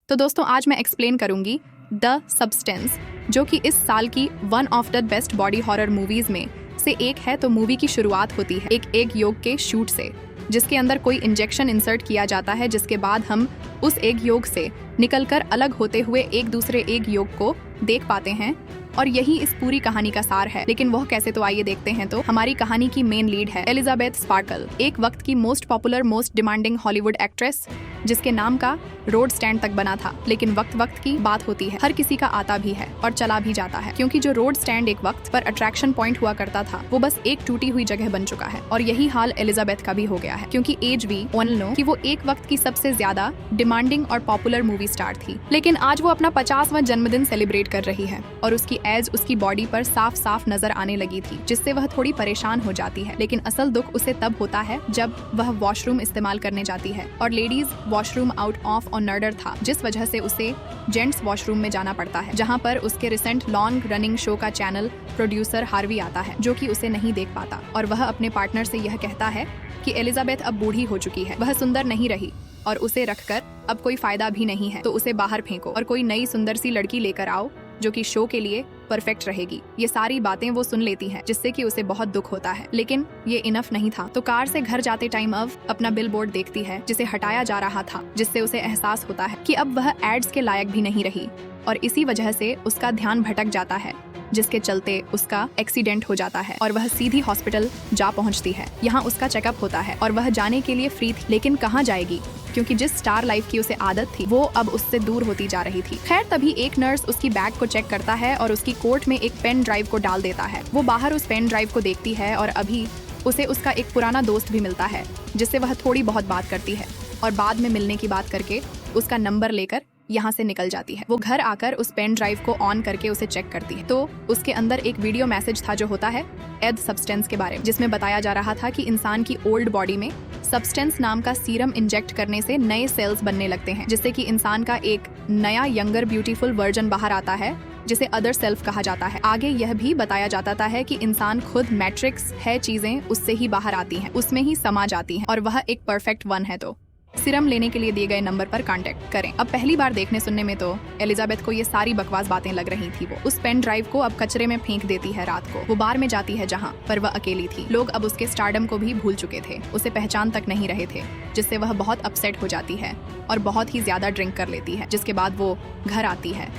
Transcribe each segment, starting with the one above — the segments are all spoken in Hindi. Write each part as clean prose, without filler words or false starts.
तो दोस्तों आज मैं एक्सप्लेन करूंगी द सब्सटेंस, जो कि इस साल की one of the best body horror movies में से एक है। तो मूवी की शुरुआत होती है एक एग योग के शूट से, जिसके अंदर कोई इंजेक्शन इंसर्ट किया जाता है, जिसके बाद हम उस एग योग से निकलकर अलग होते हुए एक दूसरे एग योग को देख पाते हैं। और यही इस पूरी कहानी का सार है। लेकिन वह कैसे, तो आइए देखते हैं। तो हमारी कहानी की मेन लीड है एलिजाबेथ स्पार्कल, एक वक्त की most popular most demanding Hollywood actress, जिसके नाम का रोड स्टैंड तक बना था। लेकिन वक्त वक्त की बात होती है, हर किसी का आता भी है और चला भी जाता है, क्योंकि जो रोड स्टैंड एक वक्त पर अट्रैक्शन पॉइंट हुआ करता था, वो बस एक टूटी हुई जगह बन चुका है। और यही हाल एलिजाबेथ का भी हो गया है, क्योंकि एज वी ऑल नो कि वो एक वक्त की सबसे ज्यादा डिमांडिंग और पॉपुलर मूवी स्टार थी। लेकिन आज वो अपना 50वां जन्मदिन सेलिब्रेट कर रही है और उसकी एज उसकी बॉडी पर साफ साफ नजर आने लगी थी, जिससे वह थोड़ी परेशान हो जाती है। लेकिन असल दुख उसे तब होता है जब वह वॉशरूम इस्तेमाल करने जाती है, और लेडीज वॉशरूम आउट ऑफ ऑनर्डर था, जिस वजह से उसे जेंट्स वॉशरूम में जाना पड़ता है, जहां पर उसके रिसेंट लॉन्ग रनिंग शो का चैनल प्रोड्यूसर हार्वी आता है, जो कि उसे नहीं देख पाता। और वह अपने पार्टनर से यह कहता है कि एलिजाबेथ अब बूढ़ी हो चुकी है, वह सुंदर नहीं रही और उसे रखकर अब कोई फायदा भी नहीं है, तो उसे बाहर फेंको और कोई नई सुंदर सी लड़की लेकर आओ जो कि शो के लिए परफेक्ट रहेगी। ये सारी बातें वो सुन लेती है, जिससे कि उसे बहुत दुख होता है। लेकिन ये इनफ नहीं था, तो कार से घर जाते टाइम अब अपना बिल बोर्ड देखती है, जिसे हटाया जा रहा था, जिससे उसे एहसास होता है कि अब वह एड्स के लायक भी नहीं रही, और इसी वजह से उसका ध्यान भटक जाता है, जिसके चलते उसका एक्सीडेंट हो जाता है और वह सीधी हॉस्पिटल जा पहुंचती है। यहाँ उसका चेकअप होता है और वह जाने के लिए फ्री थी, लेकिन कहाँ जाएगी, क्योंकि जिस स्टार लाइफ की उसे आदत थी वो अब उससे दूर होती जा रही थी। खैर तभी एक नर्स उसकी बैग को चेक करता है और उसकी कोट में एक पेन ड्राइव को डाल देता है। वो बाहर उस पेन ड्राइव को देखती है और अभी उसे उसका एक पुराना दोस्त भी मिलता है, जिससे वह थोड़ी बहुत बात करती है और बाद में मिलने की बात करके उसका नंबर लेकर यहाँ से निकल जाती है। वो घर आकर उस पेन ड्राइव को ऑन करके उसे चेक करती है, तो उसके अंदर एक वीडियो मैसेज था जो होता है एड सब्सटेंस के बारे में, जिसमें बताया जा रहा था कि इंसान की ओल्ड बॉडी में सब्सटेंस नाम का सीरम इंजेक्ट करने से नए सेल्स बनने लगते हैं, जिससे कि इंसान का एक नया यंगर ब्यूटीफुल वर्जन बाहर आता है, जिसे अदर सेल्फ कहा जाता है। आगे यह भी बताया जाता है कि इंसान खुद मैट्रिक्स है, चीजें उससे ही बाहर आती हैं, उसमें ही समा जाती हैं, और वह एक परफेक्ट वन है। तो सीरम लेने के लिए दिए गए नंबर पर कांटेक्ट करें। अब पहली बार देखने सुनने में तो एलिजाबेथ को ये सारी बकवास बातें लग रही थी। वो उस पेन ड्राइव को अब कचरे में फेंक देती है। रात को वो बार में जाती है, जहाँ पर वह अकेली थी। लोग अब उसके स्टारडम को भी भूल चुके थे, उसे पहचान तक नहीं रहे थे, जिससे वह बहुत अपसेट हो जाती है और बहुत ही ज्यादा ड्रिंक कर लेती है। जिसके बाद वो घर आती है,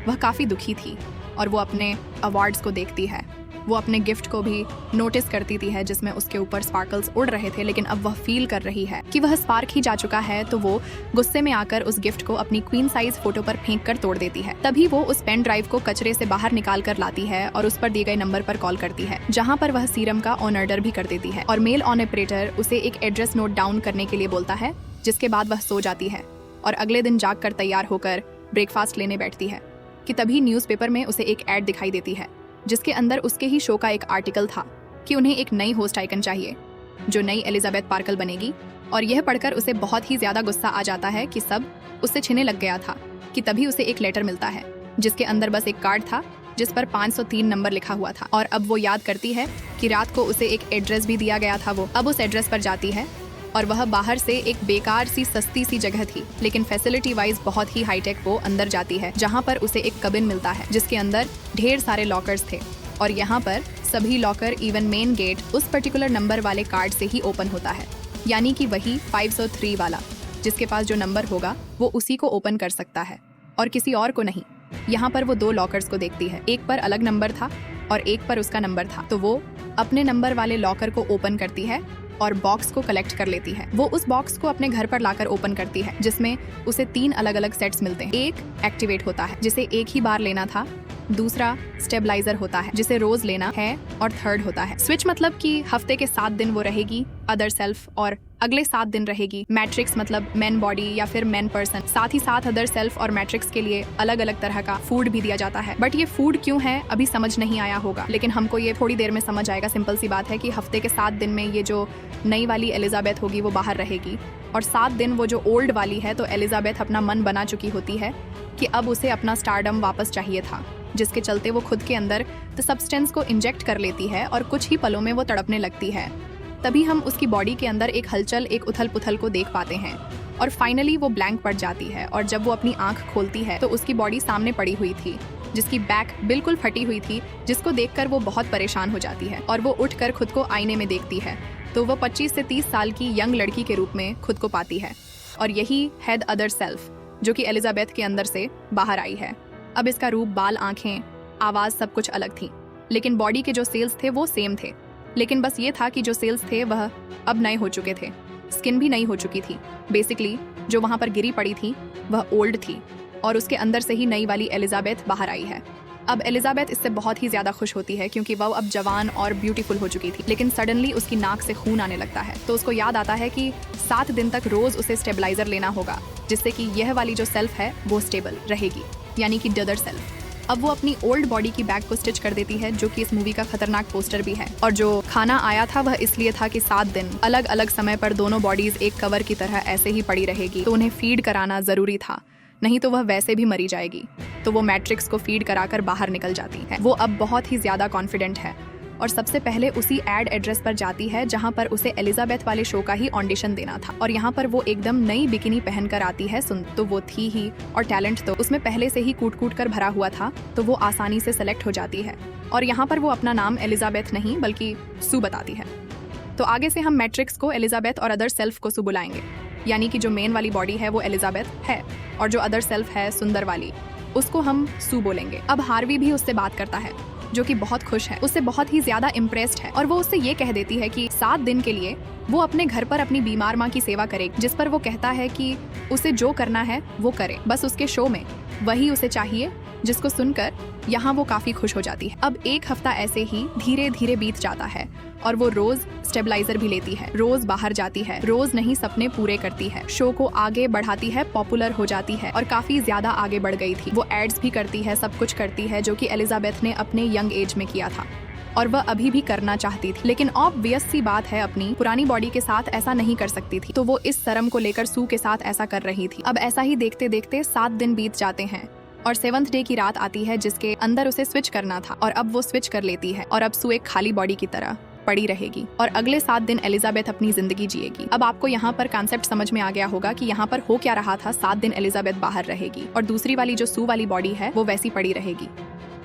वह काफी दुखी थी और वो अपने अवार्ड्स को देखती है। वो अपने गिफ्ट को भी नोटिस करती थी, जिसमें उसके ऊपर स्पार्कल्स उड़ रहे थे, लेकिन अब वह फील कर रही है कि वह स्पार्क ही जा चुका है। तो वो गुस्से में आकर उस गिफ्ट को अपनी क्वीन साइज फोटो पर फेंक कर तोड़ देती है। तभी वो उस पेन ड्राइव को कचरे से बाहर निकाल कर लाती है और उस पर दिए गए नंबर पर कॉल करती है, जहाँ पर वह सीरम का ऑन ऑर्डर भी कर देती है। और मेल ऑन ऑपरेटर उसे एक एड्रेस नोट डाउन करने के लिए बोलता है, जिसके बाद वह सो जाती है और अगले दिन जाग कर तैयार होकर ब्रेकफास्ट लेने बैठती है कि तभी न्यूज़पेपर में उसे एक एड दिखाई देती है, जिसके अंदर उसके ही शो का एक आर्टिकल था कि उन्हें एक नई होस्ट आइकन चाहिए, जो नई एलिजाबेथ पार्कल बनेगी। और यह पढ़कर उसे बहुत ही ज्यादा गुस्सा आ जाता है कि सब उससे छिने लग गया था। कि तभी उसे एक लेटर मिलता है, जिसके अंदर बस एक कार्ड था, जिस पर 503 नंबर लिखा हुआ था। और अब वो याद करती है कि रात को उसे एक एड्रेस भी दिया गया था। वो अब उस एड्रेस पर जाती है और वह बाहर से एक बेकार सी सस्ती सी जगह थी, लेकिन फैसिलिटी वाइज बहुत ही हाईटेक। वो अंदर जाती है, जहाँ पर उसे एक कबिन मिलता है, जिसके अंदर ढेर सारे लॉकर्स थे, और यहाँ पर सभी लॉकर इवन मेन गेट उस पर्टिकुलर नंबर वाले कार्ड से ही ओपन होता है, यानी कि वही 503 वाला, जिसके पास जो नंबर होगा वो उसी को ओपन कर सकता है और किसी और को नहीं। यहाँ पर वो 2 लॉकर्स को देखती है, एक पर अलग नंबर था और एक पर उसका नंबर था। तो वो अपने नंबर वाले लॉकर को ओपन करती है और बॉक्स को कलेक्ट कर लेती है। वो उस बॉक्स को अपने घर पर लाकर ओपन करती है, जिसमें उसे 3 अलग अलग सेट्स मिलते हैं। एक एक्टिवेट होता है, जिसे एक ही बार लेना था, दूसरा स्टेबलाइजर होता है, जिसे रोज लेना है, और थर्ड होता है स्विच, मतलब कि हफ्ते के 7 दिन वो रहेगी अदर सेल्फ और अगले 7 दिन रहेगी मैट्रिक्स, मतलब मैन बॉडी या फिर मैन पर्सन। साथ ही साथ अदर सेल्फ और मैट्रिक्स के लिए अलग अलग तरह का फूड भी दिया जाता है। बट ये फूड क्यों है अभी समझ नहीं आया होगा, लेकिन हमको ये थोड़ी देर में समझ आएगा। सिंपल सी बात है कि हफ्ते के 7 दिन में ये जो नई वाली एलिजाबेथ होगी वो बाहर रहेगी, और 7 दिन वो जो ओल्ड वाली है, तो एलिजाबेथ अपना मन बना चुकी होती है कि अब उसे अपना स्टारडम वापस चाहिए था, जिसके चलते वो खुद के अंदर द सब्सटेंस को इंजेक्ट कर लेती है और कुछ ही पलों में वो तड़पने लगती है। तभी हम उसकी बॉडी के अंदर एक हलचल, एक उथल पुथल को देख पाते हैं। और फाइनली वो ब्लैंक पड़ जाती है और जब वो अपनी आंख खोलती है तो उसकी बॉडी सामने पड़ी हुई थी, जिसकी बैक बिल्कुल फटी हुई थी, जिसको देखकर वो बहुत परेशान हो जाती है और वो उठकर खुद को आईने में देखती है तो वो 25 से 30 साल की यंग लड़की के रूप में खुद को पाती है। और यही है द अदर सेल्फ, जो कि एलिजाबेथ के अंदर से बाहर आई है। अब इसका रूप, बाल, आंखें, आवाज सब कुछ अलग थी, लेकिन बॉडी के जो सेल्स थे वो सेम थे। लेकिन बस ये था कि जो सेल्स थे वह अब नए हो चुके थे, स्किन भी नई हो चुकी थी। बेसिकली जो वहां पर गिरी पड़ी थी वह ओल्ड थी और उसके अंदर से ही नई वाली एलिजाबेथ बाहर आई है। अब एलिजाबेथ इससे बहुत ही ज्यादा खुश होती है क्योंकि वह अब जवान और ब्यूटीफुल हो चुकी थी। लेकिन सडनली उसकी नाक से खून आने लगता है तो उसको याद आता है कि 7 दिन तक रोज उसे स्टेबलाइजर लेना होगा, जिससे कि यह वाली जो सेल्फ है वो स्टेबल रहेगी, यानी कि द अदर सेल्फ। अब वो अपनी ओल्ड बॉडी की बैग को स्टिच कर देती है, जो कि इस मूवी का खतरनाक पोस्टर भी है। और जो खाना आया था वह इसलिए था कि 7 दिन अलग अलग समय पर दोनों बॉडीज एक कवर की तरह ऐसे ही पड़ी रहेगी, तो उन्हें फीड कराना जरूरी था, नहीं तो वह वैसे भी मरी जाएगी। तो वो मैट्रिक्स को फीड कराकर बाहर निकल जाती है। वो अब बहुत ही ज्यादा कॉन्फिडेंट है और सबसे पहले उसी एड एड्रेस पर जाती है जहां पर उसे एलिजाबेथ वाले शो का ही ऑडिशन देना था। और यहाँ पर वो एकदम नई बिकिनी पहनकर आती है। सुन तो वो थी ही, और टैलेंट तो उसमें पहले से ही कूट कूट कर भरा हुआ था, तो वो आसानी से सेलेक्ट हो जाती है। और यहाँ पर वो अपना नाम एलिजाबेथ नहीं बल्कि सू बताती है। तो आगे से हम मैट्रिक्स को एलिजाबेथ और अदर सेल्फ को सू बुलाएंगे, यानी कि जो मेन वाली बॉडी है वो एलिजाबेथ है और जो अदर सेल्फ है सुंदर वाली, उसको हम सू बोलेंगे। अब हार्वी भी उससे बात करता है, जो कि बहुत खुश है, उससे बहुत ही ज्यादा इम्प्रेस्ड है और वो उससे ये कह देती है कि 7 दिन के लिए वो अपने घर पर अपनी बीमार माँ की सेवा करेगी, जिस पर वो कहता है कि उसे जो करना है वो करे, बस उसके शो में वही उसे चाहिए, जिसको सुनकर यहाँ वो काफी खुश हो जाती है। अब 1 हफ्ता ऐसे ही धीरे धीरे बीत जाता है और वो रोज स्टेबलाइजर भी लेती है, रोज बाहर जाती है, रोज नहीं सपने पूरे करती है, शो को आगे बढ़ाती है, पॉपुलर हो जाती है और काफी ज्यादा आगे बढ़ गई थी। वो एड्स भी करती है, सब कुछ करती है, जो कि एलिजाबेथ ने अपने यंग एज में किया था और वह अभी भी करना चाहती थी। लेकिन ऑब्वियस सी बात है, अपनी पुरानी बॉडी के साथ ऐसा नहीं कर सकती थी, तो वो इस शर्म को लेकर सू के साथ ऐसा कर रही थी। अब ऐसा ही देखते देखते 7 दिन बीत जाते हैं और 7th डे की रात आती है, जिसके अंदर उसे स्विच करना था और अब वो स्विच कर लेती है और अब सू एक खाली बॉडी की तरह पड़ी रहेगी और अगले 7 दिन एलिजाबेथ अपनी जिंदगी जिएगी। अब आपको यहाँ पर कॉन्सेप्ट समझ में आ गया होगा कि यहाँ पर हो क्या रहा था। 7 दिन एलिजाबेथ बाहर रहेगी और दूसरी वाली जो सू वाली बॉडी है वो वैसी पड़ी रहेगी,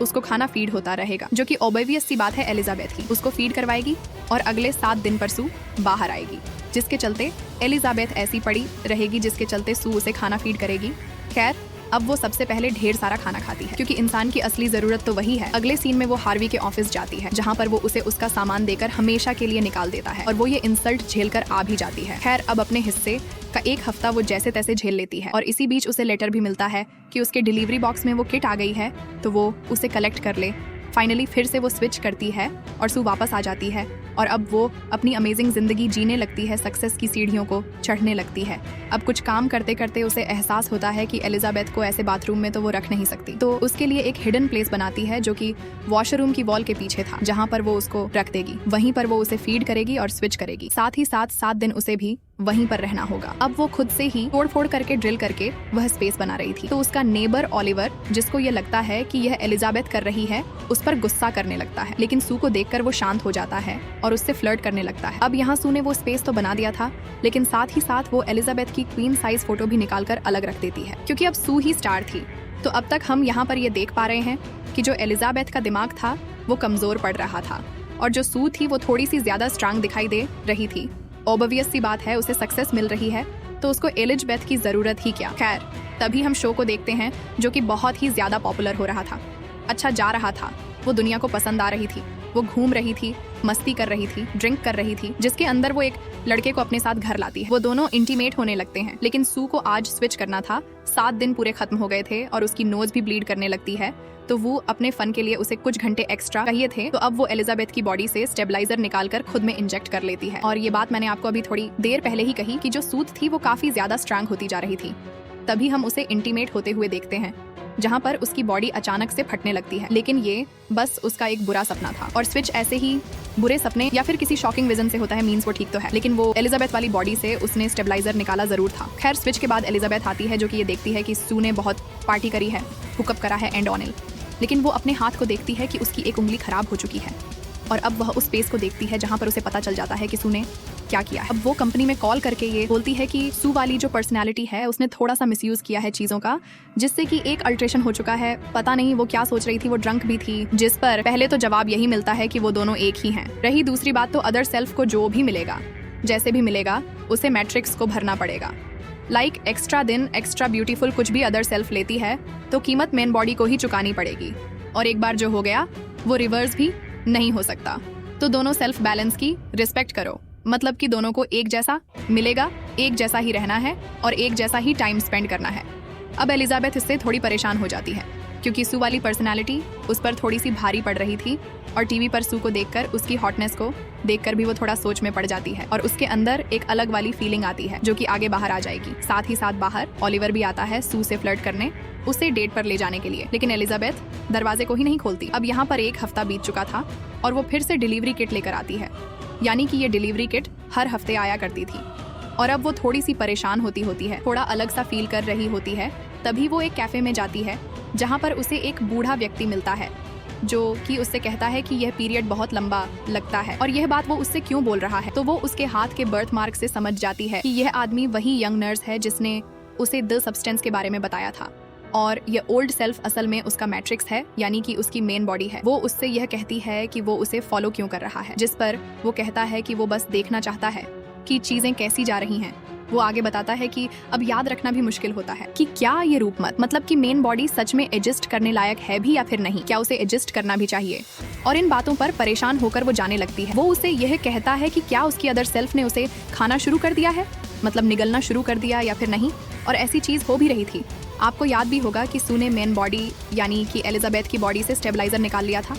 उसको खाना फीड होता रहेगा, जो कि ऑब्वियस सी बात है, एलिजाबेथ ही उसको फीड करवाएगी और अगले 7 दिन पर सू बाहर आएगी, जिसके चलते एलिजाबेथ ऐसी पड़ी रहेगी, जिसके चलते सू उसे खाना फीड करेगी। खैर, अब वो सबसे पहले ढेर सारा खाना खाती है, क्योंकि इंसान की असली जरूरत तो वही है। अगले सीन में वो हार्वी के ऑफिस जाती है, जहाँ पर वो उसे उसका सामान देकर हमेशा के लिए निकाल देता है और वो ये इंसल्ट झेलकर आ भी जाती है। खैर, अब अपने हिस्से का 1 हफ्ता वो जैसे तैसे झेल लेती है और इसी बीच उसे लेटर भी मिलता है कि उसके डिलीवरी बॉक्स में वो किट आ गई है, तो वो उसे कलेक्ट कर ले। फाइनली फिर से वो स्विच करती है और सू वापस आ जाती है और अब वो अपनी अमेजिंग जिंदगी जीने लगती है, सक्सेस की सीढ़ियों को चढ़ने लगती है। अब कुछ काम करते करते उसे एहसास होता है कि एलिजाबेथ को ऐसे बाथरूम में तो वो रख नहीं सकती, तो उसके लिए एक हिडन प्लेस बनाती है, जो कि वॉशरूम की वॉल के पीछे था, जहाँ पर वो उसको रख देगी। वहीं पर वो उसे फीड करेगी और स्विच करेगी। साथ ही साथ 7 दिन उसे भी वहीं पर रहना होगा। अब वो खुद से ही तोड़ फोड़ करके ड्रिल करके वह स्पेस बना रही थी, तो उसका नेबर ओलिवर, जिसको ये लगता है कि यह एलिजाबेथ कर रही है, उस पर गुस्सा करने लगता है। लेकिन सू को देखकर वो शांत हो जाता है और उससे फ्लर्ट करने लगता है। अब यहाँ सू ने वो स्पेस तो बना दिया था, लेकिन साथ ही साथ वो एलिजाबेथ की क्वीन साइज फोटो भी निकालकर अलग रख देती है, क्योंकि अब सू ही स्टार थी। तो अब तक हम यहाँ पर ये देख पा रहे हैं कि जो एलिजाबेथ का दिमाग था वो कमजोर पड़ रहा था और जो सू थी वो थोड़ी सी ज्यादा स्ट्रांग दिखाई दे रही थी। ऑब्वियस सी बात है, उसे सक्सेस मिल रही है, तो उसको एलिजाबेथ की जरूरत ही क्या। खैर, तभी हम शो को देखते हैं, जो कि बहुत ही ज्यादा पॉपुलर हो रहा था, अच्छा जा रहा था, वो दुनिया को पसंद आ रही थी, वो घूम रही थी, मस्ती कर रही थी, ड्रिंक कर रही थी, जिसके अंदर वो एक लड़के को अपने साथ घर लाती है। वो दोनों इंटीमेट होने लगते हैं, लेकिन सू को आज स्विच करना था। 7 दिन पूरे खत्म हो गए थे और उसकी नोज भी ब्लीड करने लगती है, तो वो अपने फन के लिए उसे कुछ घंटे एक्स्ट्रा चाहिए थे, तो अब वो एलिजाबेथ की बॉडी से स्टेबलाइजर निकालकर खुद में इंजेक्ट कर लेती है। और ये बात मैंने आपको अभी थोड़ी देर पहले ही कही कि जो सूत थी वो काफी ज्यादा स्ट्रांग होती जा रही थी। तभी हम उसे इंटीमेट होते हुए देखते हैं, जहाँ पर उसकी बॉडी अचानक से फटने लगती है। लेकिन ये बस उसका एक बुरा सपना था और स्विच ऐसे ही बुरे सपने या फिर किसी शॉकिंग विजन से होता है, मीन्स वो ठीक तो है, लेकिन वो एलिजाबेथ वाली बॉडी से उसने स्टेबलाइजर निकाला जरूर था। खैर, स्विच के बाद एलिजाबेथ आती है, जो कि ये देखती है कि सू ने बहुत पार्टी करी है, हुकअप करा है एंड ऑनिल, लेकिन वो अपने हाथ को देखती है कि उसकी एक उंगली खराब हो चुकी है। और अब वह उस स्पेस को देखती है जहाँ पर उसे पता चल जाता है कि सू ने क्या किया है। अब वो कंपनी में कॉल करके ये बोलती है कि सू वाली जो पर्सनैलिटी है उसने थोड़ा सा मिसयूज किया है चीजों का, जिससे कि एक अल्ट्रेशन हो चुका है। पता नहीं वो क्या सोच रही थी, वो ड्रंक भी थी। जिस पर पहले तो जवाब यही मिलता है कि वो दोनों एक ही हैं। रही दूसरी बात, तो अदर सेल्फ को जो भी मिलेगा, जैसे भी मिलेगा, उसे मैट्रिक्स को भरना पड़ेगा। लाइक एक्स्ट्रा दिन, एक्स्ट्रा ब्यूटीफुल कुछ भी अदर सेल्फ लेती है तो कीमत मेन बॉडी को ही चुकानी पड़ेगी, और एक बार जो हो गया वो रिवर्स भी नहीं हो सकता। तो दोनों सेल्फ बैलेंस की रिस्पेक्ट करो, मतलब कि दोनों को एक जैसा मिलेगा, एक जैसा ही रहना है और एक जैसा ही टाइम स्पेंड करना है। अब एलिजाबेथ इससे थोड़ी परेशान हो जाती है क्योंकि सू वाली पर्सनालिटी उस पर थोड़ी सी भारी पड़ रही थी, और टीवी पर सू को देखकर, उसकी हॉटनेस को देखकर भी वो थोड़ा सोच में पड़ जाती है और उसके अंदर एक अलग वाली फीलिंग आती है जो कि आगे बाहर आ जाएगी। साथ ही साथ बाहर ओलिवर भी आता है सू से फ्लर्ट करने, उसे डेट पर ले जाने के लिए, लेकिन एलिजाबेथ दरवाजे को ही नहीं खोलती। अब यहाँ पर 1 हफ्ता बीत चुका था और वो फिर से डिलीवरी किट लेकर आती है, यानी कि ये डिलीवरी किट हर हफ्ते आया करती थी। और अब वो थोड़ी सी परेशान होती है, थोड़ा अलग सा फील कर रही होती है। तभी वो एक कैफे में जाती है जहाँ पर उसे एक बूढ़ा व्यक्ति मिलता है जो कि उससे कहता है कि यह पीरियड बहुत लंबा लगता है और यह बात वो उससे क्यों बोल रहा है। तो वो उसके हाथ के बर्थ मार्क से समझ जाती है कि यह आदमी वही यंग नर्स है जिसने उसे द सब्सटेंस के बारे में बताया था, और ये ओल्ड सेल्फ असल में उसका मैट्रिक्स है, यानी कि उसकी मेन बॉडी है। वो उससे यह कहती है कि वो उसे फॉलो क्यों कर रहा है, जिस पर वो कहता है कि वो बस देखना चाहता है कि चीजें कैसी जा रही हैं। वो आगे बताता है कि अब याद रखना भी मुश्किल होता है कि क्या ये रूपमत, मतलब कि मेन बॉडी सच में एडजस्ट करने लायक है भी या फिर नहीं, क्या उसे एडजस्ट करना भी चाहिए। और इन बातों पर परेशान होकर वो जाने लगती है। वो उसे यह कहता है कि क्या उसकी अदर सेल्फ ने उसे खाना शुरू कर दिया है, मतलब निगलना शुरू कर दिया या फिर नहीं, और ऐसी चीज हो भी रही थी। आपको याद भी होगा कि सू ने मेन बॉडी यानी कि एलिजाबेथ की बॉडी से स्टेबलाइजर निकाल लिया था।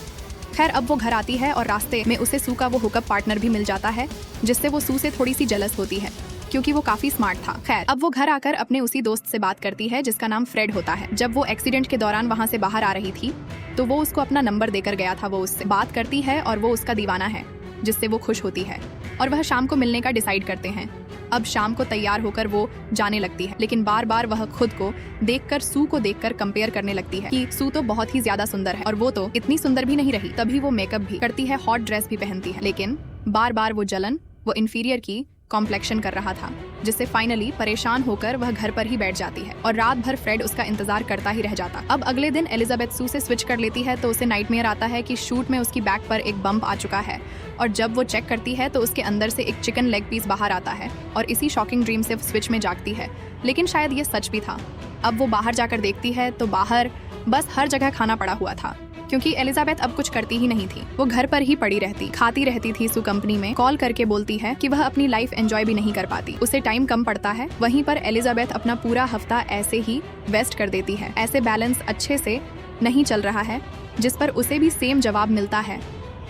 खैर, अब वो घर आती है और रास्ते में उसे सू का वो हुकअप पार्टनर भी मिल जाता है, जिससे वो सू से थोड़ी सी जेलस होती है क्योंकि वो काफी स्मार्ट था। खैर, अब वो घर आकर अपने उसी दोस्त से बात करती है जिसका नाम फ्रेड होता है। जब वो एक्सीडेंट के दौरान वहाँ से बाहर आ रही थी तो वो उसको अपना नंबर देकर गया था। वो उससे बात करती है और वो उसका दीवाना है, जिससे वो खुश होती है और वह शाम को मिलने का डिसाइड करते हैं। अब शाम को तैयार होकर वो जाने लगती है, लेकिन बार बार वह खुद को देखकर सू को देखकर कंपेयर करने लगती है कि सू तो बहुत ही ज्यादा सुंदर है और वो तो इतनी सुंदर भी नहीं रही। तभी वो मेकअप भी करती है, हॉट ड्रेस भी पहनती है, लेकिन बार बार वो जलन, वो इंफीरियर की कॉम्प्लेक्शन कर रहा था, जिससे फाइनली परेशान होकर वह घर पर ही बैठ जाती है और रात भर फ्रेड उसका इंतजार करता ही रह जाता। अब अगले दिन एलिजाबेथ सू से स्विच कर लेती है तो उसे नाइटमेयर आता है कि शूट में उसकी बैक पर एक बम्प आ चुका है, और जब वो चेक करती है तो उसके अंदर से एक चिकन लेग पीस बाहर आता है और इसी शॉकिंग ड्रीम से स्विच में जागती है, लेकिन शायद ये सच भी था। अब वो बाहर जाकर देखती है तो बाहर बस हर जगह खाना पड़ा हुआ था, क्योंकि एलिजाबेथ अब कुछ करती ही नहीं थी। वो घर पर ही पड़ी रहती, खाती रहती थी। सू कंपनी में कॉल करके बोलती है कि वह अपनी लाइफ एंजॉय भी नहीं कर पाती, उसे टाइम कम पड़ता है। वहीं पर एलिजाबेथ अपना पूरा हफ्ता ऐसे ही वेस्ट कर देती है। ऐसे बैलेंस अच्छे से नहीं चल रहा है, जिस पर उसे भी सेम जवाब मिलता है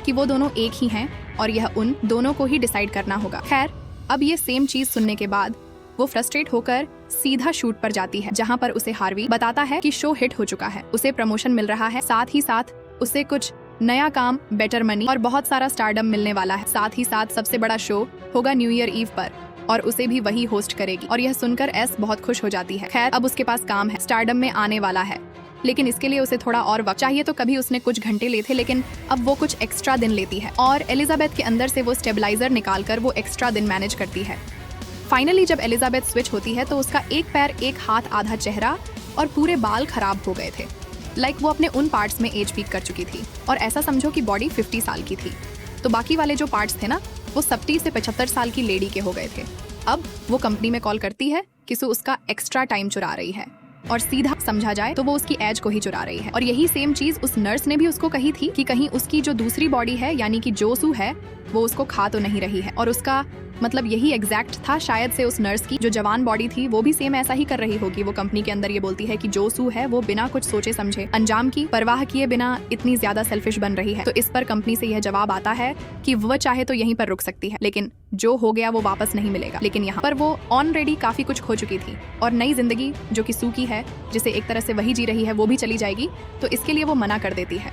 कि वो दोनों एक ही हैं और यह उन दोनों को ही डिसाइड करना होगा। खैर, अब ये सेम चीज सुनने के बाद वो फ्रस्ट्रेट होकर सीधा शूट पर जाती है, जहाँ पर उसे हार्वी बताता है कि शो हिट हो चुका है, उसे प्रमोशन मिल रहा है, साथ ही साथ उसे कुछ नया काम, बेटर मनी और बहुत सारा स्टारडम मिलने वाला है। साथ ही साथ सबसे बड़ा शो होगा न्यू ईयर ईव पर और उसे भी वही होस्ट करेगी, और यह सुनकर एस बहुत खुश हो जाती है। खैर, अब उसके पास काम है, स्टारडम में आने वाला है, लेकिन इसके लिए उसे थोड़ा और वक्त चाहिए। तो कभी उसने कुछ घंटे लिए थे, लेकिन अब वो कुछ एक्स्ट्रा दिन लेती है और एलिजाबेथ के अंदर से वो स्टेबलाइजर निकालकर वो एक्स्ट्रा दिन मैनेज करती है। फाइनली जब एलिजाबेथ स्विच होती है तो उसका एक पैर, एक हाथ, आधा चेहरा और पूरे बाल खराब हो गए थे। वो अपने उन पार्ट्स में एज पीक कर चुकी थी, और ऐसा समझो कि बॉडी 50 साल की थी, तो बाकी वाले जो पार्ट्स थे ना, वो 70 से 75 साल की लेडी के हो गए थे। अब वो कंपनी में कॉल करती है कि सू उसका एक्स्ट्रा टाइम चुरा रही है, और सीधा समझा जाए तो वो उसकी एज को ही चुरा रही है। और यही सेम चीज उस नर्स ने भी उसको कही थी कि कहीं उसकी जो दूसरी बॉडी है यानी कि जो सू है वो उसको खा तो नहीं रही है, और उसका मतलब यही एग्जैक्ट था शायद से उस नर्स की जो जवान बॉडी थी वो भी सेम ऐसा ही कर रही होगी। वो कंपनी के अंदर ये बोलती है कि जो सू है वो बिना कुछ सोचे समझे, अंजाम की परवाह किए बिना इतनी ज्यादा सेल्फिश बन रही है। तो इस पर कंपनी से यह जवाब आता है कि वह चाहे तो यहीं पर रुक सकती है, लेकिन जो हो गया वो वापस नहीं मिलेगा। लेकिन यहाँ पर वो ऑलरेडी काफी कुछ खो चुकी थी, और नई जिंदगी जो कि सू की है, जिसे एक तरह से वही जी रही है, वो भी चली जाएगी। तो इसके लिए वो मना कर देती है,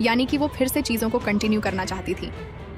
यानी कि वो फिर से चीजों को कंटिन्यू करना चाहती थी।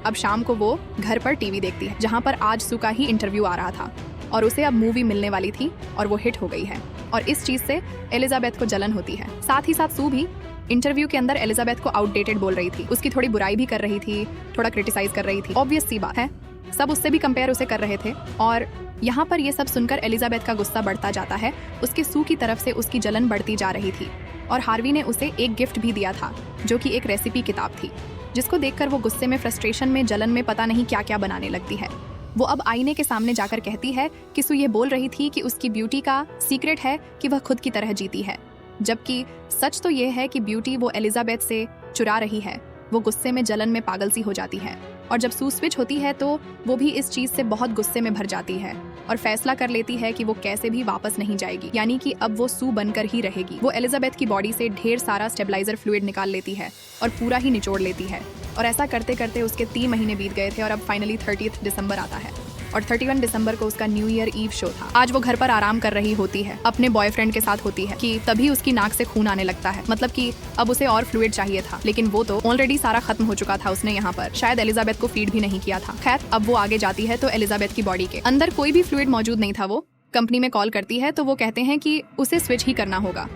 अब शाम को वो घर पर टीवी देखती है, जहाँ पर आज सू का ही इंटरव्यू आ रहा था, और उसे अब मूवी मिलने वाली थी और वो हिट हो गई है। और इस चीज से एलिजाबेथ को जलन होती है। साथ ही साथ सू भी इंटरव्यू के अंदर एलिजाबेथ को आउटडेटेड बोल रही थी, उसकी थोड़ी बुराई भी कर रही थी, थोड़ा क्रिटिसाइज कर रही थी। ऑब्वियस सी बात है, सब उससे भी कंपेयर उसे कर रहे थे। और यहाँ पर ये सब सुनकर एलिजाबेथ का गुस्सा बढ़ता जाता है। उसके सू की तरफ से उसकी जलन बढ़ती जा रही थी और हार्वी ने उसे एक गिफ्ट भी दिया था जो कि एक रेसिपी किताब थी, जिसको देखकर वो गुस्से में, फ्रस्ट्रेशन में, जलन में पता नहीं क्या क्या बनाने लगती है। वो अब आईने के सामने जाकर कहती है कि सू ये बोल रही थी कि उसकी ब्यूटी का सीक्रेट है कि वह खुद की तरह जीती है, जबकि सच तो ये है कि ब्यूटी वो एलिजाबेथ से चुरा रही है। वो गुस्से में, जलन में पागल सी हो जाती है और जब सू स्विच होती है तो वो भी इस चीज से बहुत गुस्से में भर जाती है और फैसला कर लेती है कि वो कैसे भी वापस नहीं जाएगी, यानी कि अब वो सू बनकर ही रहेगी। वो एलिजाबेथ की बॉडी से ढेर सारा स्टेबलाइजर फ्लूइड निकाल लेती है और पूरा ही निचोड़ लेती है। और ऐसा करते करते उसके 3 महीने बीत गए थे और अब फाइनली 30 दिसंबर आता है और 31 दिसंबर को उसका न्यू ईयर ईव शो था। आज वो घर पर आराम कर रही होती है, अपने बॉयफ्रेंड के साथ होती है कि तभी उसकी नाक से खून आने लगता है। मतलब कि अब उसे और फ्लूइड चाहिए था, लेकिन वो तो ऑलरेडी सारा खत्म हो चुका था। उसने यहाँ पर शायद एलिजाबेथ को फीड भी नहीं किया था। खैर, अब वो आगे जाती है तो एलिजाबेथ की बॉडी के अंदर कोई भी फ्लूइड मौजूद नहीं था। वो कंपनी में कॉल करती है तो वो कहते हैं कि उसे स्विच ही करना होगा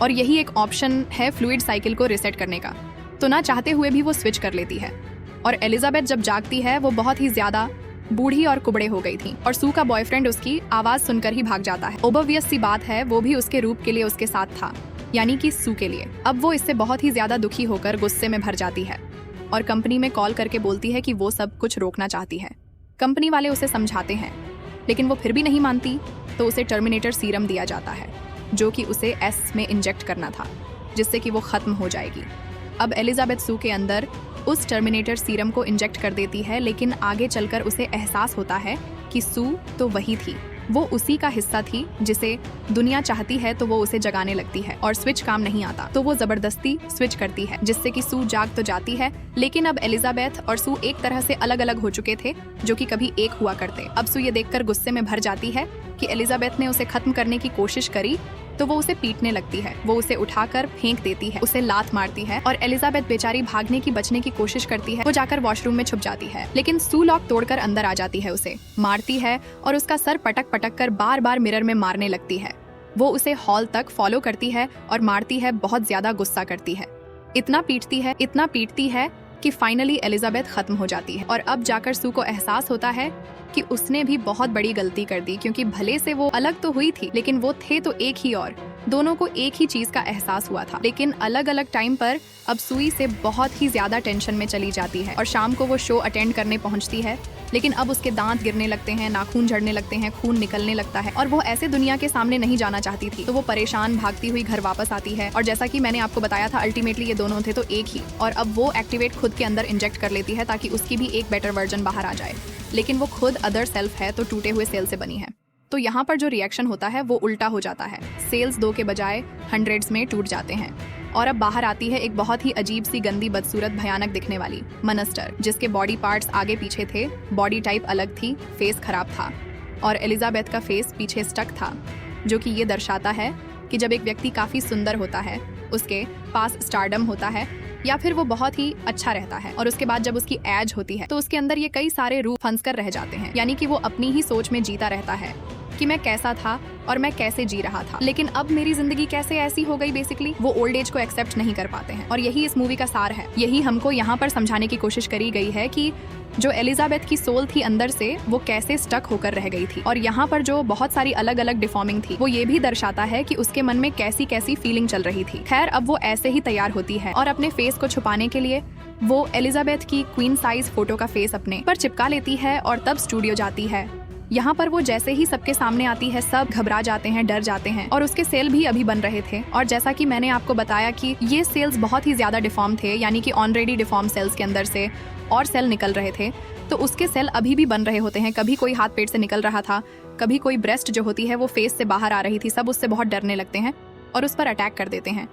और यही एक ऑप्शन है फ्लूइड साइकिल को रिसेट करने का। तो ना चाहते हुए भी वो स्विच कर लेती है और एलिजाबेथ जब जागती है वो बहुत ही ज्यादा बूढ़ी और कुबड़े हो गई थी और सू का बॉयफ्रेंड उसकी आवाज सुनकर ही भाग जाता है। ओबवियस सी बात है, वो भी उसके रूप के लिए उसके साथ था, यानी कि सू के लिए। अब वो इससे बहुत ही ज्यादा दुखी होकर गुस्से में भर जाती है और कंपनी में कॉल करके बोलती है कि वो सब कुछ रोकना चाहती है। कंपनी वाले उसे समझाते हैं लेकिन वो फिर भी नहीं मानती, तो उसे टर्मिनेटर सीरम दिया जाता है जो कि उसे एस में इंजेक्ट करना था, जिससे कि वो खत्म हो जाएगी। अब एलिजाबेथ सू के अंदर उस टर्मिनेटर सीरम को इंजेक्ट कर देती है, लेकिन आगे चलकर उसे एहसास होता है कि सू तो वही थी, वो उसी का हिस्सा थी जिसे दुनिया चाहती है, तो वो उसे जगाने लगती है और स्विच काम नहीं आता तो वो जबरदस्ती स्विच करती है, जिससे कि सू जाग तो जाती है। लेकिन अब एलिजाबेथ और सू एक तरह से अलग अलग हो चुके थे जो कि कभी एक हुआ करते। अब सू ये देखकर गुस्से में भर जाती है कि एलिजाबेथ ने उसे खत्म करने की कोशिश करी तो वो उसे पीटने लगती है। वो उसे उठाकर फेंक देती है, उसे लात मारती है और एलिजाबेथ बेचारी भागने की, बचने की कोशिश करती है। वो जाकर वॉशरूम में छुप जाती है, लेकिन सू लॉक तोड़कर अंदर आ जाती है, उसे मारती है और उसका सर पटक पटक कर बार बार मिरर में मारने लगती है। वो उसे हॉल तक फॉलो करती है और मारती है, बहुत ज्यादा गुस्सा करती है। इतना पीटती है कि फाइनली एलिजाबेथ खत्म हो जाती है और अब जाकर सू को एहसास होता है कि उसने भी बहुत बड़ी गलती कर दी, क्योंकि भले से वो अलग तो हुई थी लेकिन वो थे तो एक ही, और दोनों को एक ही चीज का एहसास हुआ था। लेकिन अलग अलग टाइम पर अब सुई से बहुत ही ज्यादा टेंशन में चली जाती है और शाम को वो शो अटेंड करने पहुंचती है, लेकिन अब उसके दांत गिरने लगते हैं, नाखून झड़ने लगते हैं, खून निकलने लगता है और वो ऐसे दुनिया के सामने नहीं जाना चाहती थी। तो वो परेशान भागती हुई घर वापस आती है और जैसा कि मैंने आपको बताया था, अल्टीमेटली ये दोनों थे तो एक ही, और अब वो एक्टिवेट खुद के अंदर इंजेक्ट कर लेती है ताकि उसकी भी एक बेटर वर्जन बाहर आ जाए। लेकिन वो खुद अदर सेल्फ है तो टूटे हुए सेल से बनी है। तो यहाँ पर जो रिएक्शन होता है वो उल्टा हो जाता है, सेल्स 2 के बजाय हंड्रेड्स में टूट जाते हैं और अब बाहर आती है एक बहुत ही अजीब सी, गंदी, बदसूरत, भयानक दिखने वाली मॉन्स्टर, जिसके बॉडी पार्ट्स आगे पीछे थे, बॉडी टाइप अलग थी, फेस खराब था और एलिजाबेथ का फेस पीछे स्टक था, जो कि ये दर्शाता है कि जब एक व्यक्ति काफी सुंदर होता है, उसके पास स्टारडम होता है या फिर वो बहुत ही अच्छा रहता है और उसके बाद जब उसकी एज होती है तो उसके अंदर ये कई सारे रूप फंस कर रह जाते हैं, यानी कि वो अपनी ही सोच में जीता रहता है कि मैं कैसा था और मैं कैसे जी रहा था, लेकिन अब मेरी जिंदगी कैसे ऐसी हो गई। बेसिकली वो ओल्ड एज को एक्सेप्ट नहीं कर पाते हैं और यही इस मूवी का सार है। यही हमको यहाँ पर समझाने की कोशिश करी गई है कि जो एलिजाबेथ की सोल थी अंदर से, वो कैसे स्टक होकर रह गई थी, और यहाँ पर जो बहुत सारी अलग अलग डिफॉर्मिंग थी, वो ये भी दर्शाता है कि उसके मन में कैसी कैसी फीलिंग चल रही थी। खैर, अब वो ऐसे ही तैयार होती है और अपने फेस को छुपाने के लिए वो एलिजाबेथ की क्वीन साइज फोटो का फेस अपने पर चिपका लेती है और तब स्टूडियो जाती है। यहाँ पर वो जैसे ही सबके सामने आती है, सब घबरा जाते हैं, डर जाते हैं और उसके सेल भी अभी बन रहे थे। और जैसा कि मैंने आपको बताया कि ये सेल्स बहुत ही ज्यादा डिफॉर्म थे, यानी कि ऑलरेडी डिफॉर्म सेल्स के अंदर से और सेल निकल रहे थे, तो उसके सेल अभी भी बन रहे होते हैं। कभी कोई हाथ पेट से निकल रहा था, कभी कोई ब्रेस्ट जो होती है वो फेस से बाहर आ रही थी। सब उससे बहुत डरने लगते हैं और उस पर अटैक कर देते हैं,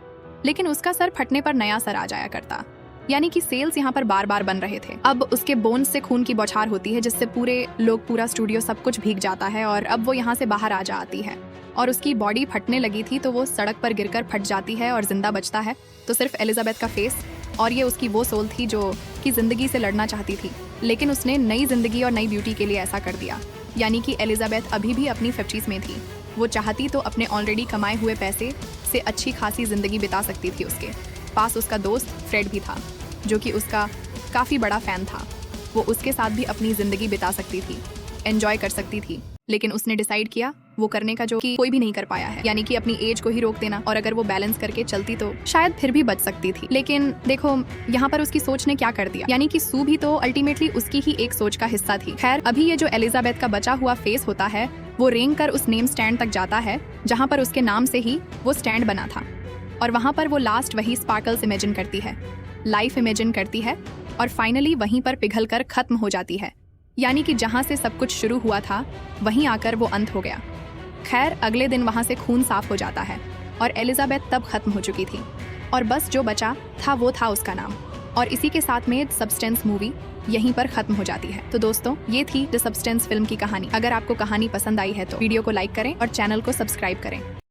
लेकिन उसका सर फटने पर नया सर आ जाया करता, यानी कि सेल्स यहाँ पर बार बार बन रहे थे। अब उसके बोन्स से खून की बौछार होती है, जिससे पूरा स्टूडियो सब कुछ भीग जाता है और अब वो यहाँ से बाहर आ जाती है और उसकी बॉडी फटने लगी थी तो वो सड़क पर गिरकर फट जाती है और जिंदा बचता है तो सिर्फ एलिजाबेथ का फेस, और ये उसकी वो सोल थी जो कि जिंदगी से लड़ना चाहती थी, लेकिन उसने नई जिंदगी और नई ब्यूटी के लिए ऐसा कर दिया। यानी कि एलिजाबेथ अभी भी अपनी 50s में थी वो चाहती तो अपने ऑलरेडी कमाए हुए पैसे से अच्छी खासी जिंदगी बिता सकती थी। उसके पास उसका दोस्त फ्रेड भी था, जो कि उसका काफ़ी बड़ा फ़ैन था। वो उसके साथ भी अपनी ज़िंदगी बिता सकती थी, एंजॉय कर सकती थी, लेकिन उसने डिसाइड किया वो करने का जो कि कोई भी नहीं कर पाया है, यानी कि अपनी एज को ही रोक देना। और अगर वो बैलेंस करके चलती तो शायद फिर भी बच सकती थी। लेकिन देखो यहाँ पर उसकी सोच ने क्या कर दिया, यानी कि सू भी तो अल्टीमेटली उसकी ही एक सोच का हिस्सा थी। खैर, अभी ये जो एलिजाबेथ का बचा हुआ फेस होता है वो रेंग कर उस नेम स्टैंड तक जाता है जहाँ पर उसके नाम से ही वो स्टैंड बना था। और वहाँ पर वो लास्ट वही स्पार्कल्स इमेजिन करती है, लाइफ इमेजिन करती है, और फाइनली वहीं पर पिघल कर खत्म हो जाती है। यानी कि जहाँ से सब कुछ शुरू हुआ था वहीं आकर वो अंत हो गया। खैर, अगले दिन वहाँ से खून साफ हो जाता है और एलिजाबेथ तब खत्म हो चुकी थी, और बस जो बचा था वो था उसका नाम। और इसी के साथ में सब्सटेंस मूवी यहीं पर खत्म हो जाती है। तो दोस्तों, ये थी द सब्सटेंस फिल्म की कहानी। अगर आपको कहानी पसंद आई है तो वीडियो को लाइक करें और चैनल को सब्सक्राइब करें।